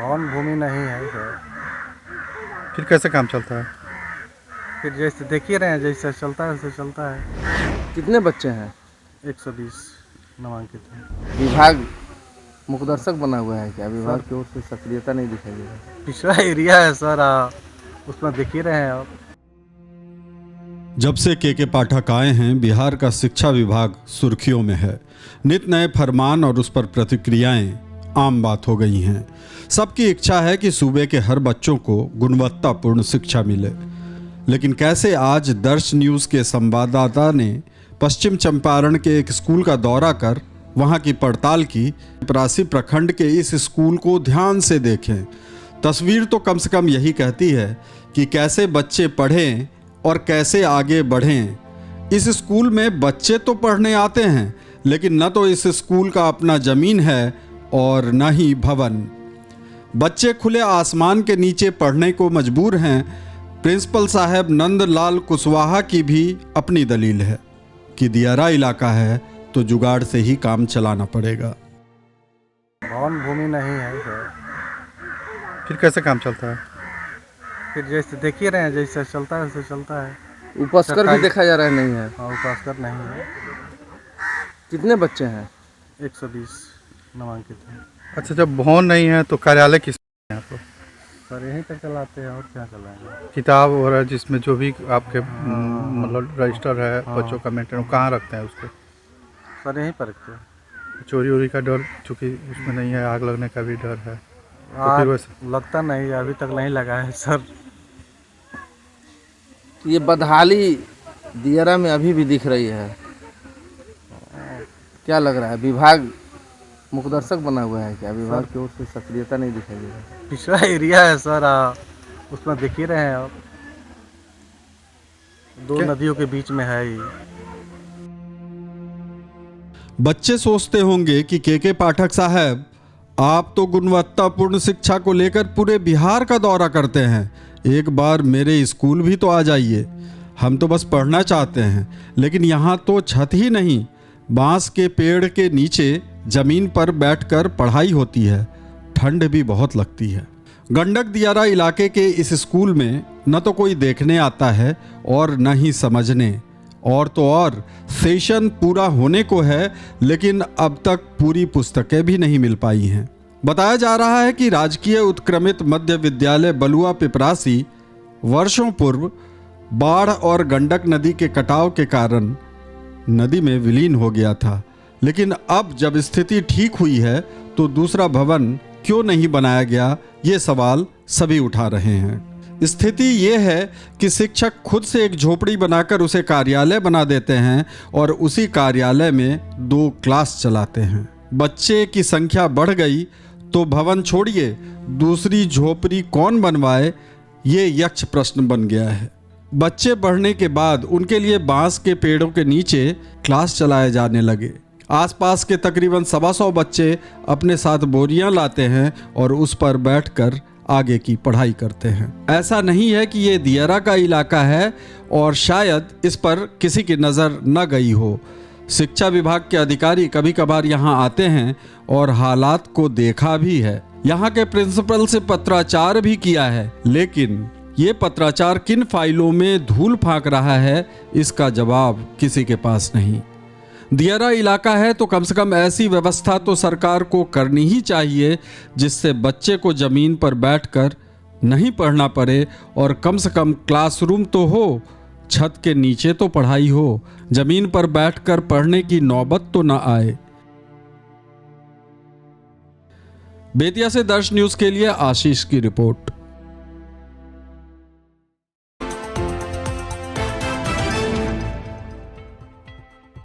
भवन भूमि नहीं है सर। फिर कैसे काम चलता है? फिर जैसे देख ही रहे हैं, जैसे चलता है वैसे चलता है। कितने बच्चे हैं? 120 नामांकित है। विभाग मुखदर्शक बना हुआ है क्या? विभाग की ओर से सक्रियता नहीं दिखाई दे रही। पिछड़ा एरिया है सर, उसमें देख ही रहे हैं आप। जब से के पाठक आए हैं, बिहार का शिक्षा विभाग सुर्खियों में है। नित नए फरमान और उस पर प्रतिक्रियाएं आम बात हो गई हैं। सबकी इच्छा है कि सूबे के हर बच्चों को गुणवत्तापूर्ण शिक्षा मिले। लेकिन कैसे आज दर्श न्यूज़ के संवाददाता ने पश्चिम चंपारण के एक स्कूल का दौरा कर वहां की पड़ताल की। परासी प्रखंड के इस स्कूल को ध्यान से देखें। तस्वीर तो कम से कम यही कहती है कि कैसे बच्चे पढ़ें और कैसे आगे बढ़ें। इस स्कूल में बच्चे तो पढ़ने आते हैं, लेकिन न तो इस स्कूल का अपना ज़मीन है और न ही भवन। बच्चे खुले आसमान के नीचे पढ़ने को मजबूर हैं। प्रिंसिपल साहब नंदलाल कुशवाहा की भी अपनी दलील है कि दियारा इलाका है तो जुगाड़ से ही काम चलाना पड़ेगा। भवन भूमि नहीं है सर। फिर कैसे काम चलता है? फिर जैसे देख ही रहे हैं, जैसे चलता है वैसे चलता है। उपस्कर भी देखा जा रहा है, नहीं है? हाँ, उपासकर नहीं है। कितने बच्चे हैं? 120 नामांकित है। अच्छा, जब भवन नहीं है तो कार्यालय किस है आपको? सर यहीं तक चलाते हैं, और क्या चलाएंगे। किताब वगैरह जिसमें जो भी आपके मतलब रजिस्टर है बच्चों का मेंटेन, कहाँ रखते हैं उसको? सर यहीं पर रखते हैं। चोरी वोरी का डर चूँकि उसमें नहीं है, आग लगने का भी डर है, तो फिर आग वैसे लगता नहीं, अभी तक नहीं लगा है सर। ये बदहाली दियारा में अभी भी दिख रही है। क्या लग रहा है? विभाग मुखदर्शक बना हुआ है क्या? विभाग की ओर से सक्रियता नहीं दिखाई दे रही। पिछड़ा एरिया है सर, उसमें देख ही रहे हैं आप। दो नदियों के बीच में है ही। बच्चे सोचते होंगे कि के पाठक साहब, आप तो गुणवत्तापूर्ण शिक्षा को लेकर पूरे बिहार का दौरा करते हैं, एक बार मेरे स्कूल भी तो आ जाइए। हम तो बस पढ़ना चाहते हैं, लेकिन यहाँ तो छत ही नहीं, बांस के पेड़ के नीचे जमीन पर बैठकर पढ़ाई होती है। ठंड भी बहुत लगती है। गंडक दियारा इलाके के इस स्कूल में न तो कोई देखने आता है और न ही समझने। और तो और सेशन पूरा होने को है, लेकिन अब तक पूरी पुस्तकें भी नहीं मिल पाई हैं। बताया जा रहा है कि राजकीय उत्क्रमित मध्य विद्यालय बलुआ पिपरासी वर्षों पूर्व बाढ़ और गंडक नदी के कटाव के कारण नदी में विलीन हो गया था। लेकिन अब जब स्थिति ठीक हुई है तो दूसरा भवन क्यों नहीं बनाया गया, ये सवाल सभी उठा रहे हैं। स्थिति ये है कि शिक्षक खुद से एक झोपड़ी बनाकर उसे कार्यालय बना देते हैं और उसी कार्यालय में 2 क्लास चलाते हैं। बच्चे की संख्या बढ़ गई तो भवन छोड़िए, दूसरी झोपड़ी कौन बनवाए, ये यक्ष प्रश्न बन गया है। बच्चे बढ़ने के बाद उनके लिए बांस के पेड़ों के नीचे क्लास चलाए जाने लगे। आसपास के तकरीबन 125 बच्चे अपने साथ बोरियां लाते हैं और उस पर बैठकर आगे की पढ़ाई करते हैं। ऐसा नहीं है कि ये दियारा का इलाका है और शायद इस पर किसी की नज़र न गई हो। शिक्षा विभाग के अधिकारी कभी कभार यहाँ आते हैं और हालात को देखा भी है। यहाँ के प्रिंसिपल से पत्राचार भी किया है, लेकिन ये पत्राचार किन फाइलों में धूल फांक रहा है, इसका जवाब किसी के पास नहीं। दियारा इलाका है तो कम से कम ऐसी व्यवस्था तो सरकार को करनी ही चाहिए जिससे बच्चे को जमीन पर बैठकर नहीं पढ़ना पड़े और कम से कम क्लासरूम तो हो, छत के नीचे तो पढ़ाई हो, जमीन पर बैठकर पढ़ने की नौबत तो ना आए। बेतिया से दर्श न्यूज़ के लिए आशीष की रिपोर्ट।